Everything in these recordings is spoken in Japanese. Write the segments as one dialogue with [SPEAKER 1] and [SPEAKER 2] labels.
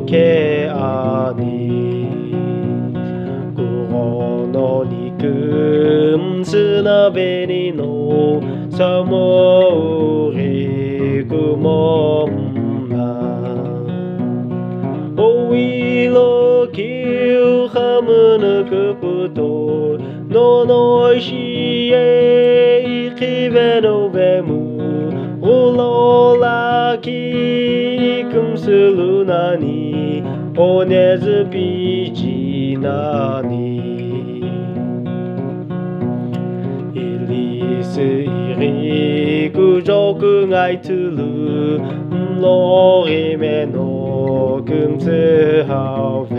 [SPEAKER 1] けあに黒の肉砂紅のさもりくもんなおいろきゅうはむぬくぷとののしえいきべのべむうろらきくんするなにおねずびじなにいりすいりくじょくがいつるのりめのくんすはべ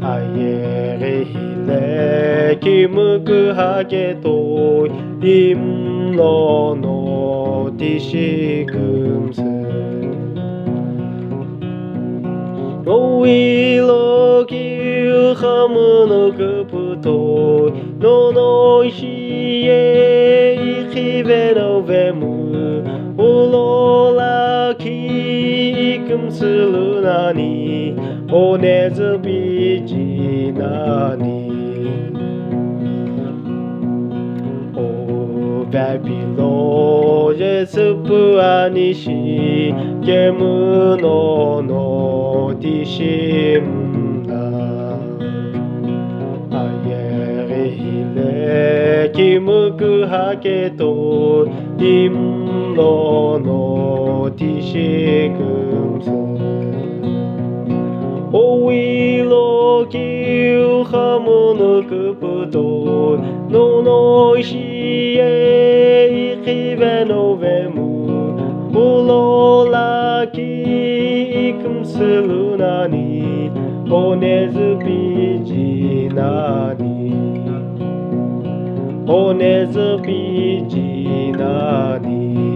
[SPEAKER 1] あえれひれきむくはけといんろのてしくんすおいろきゅうはむのくぷとののしえいきべのべむうろらきくんするなにおねずびじなにおべびろえすぷあにしげむののてしんだあえれひれきむくはけといんろのてしくんすおいろきゅうはむぬくぷとののしえいきべのべむうろらきくんするなにおねずびじなにおねずびじなに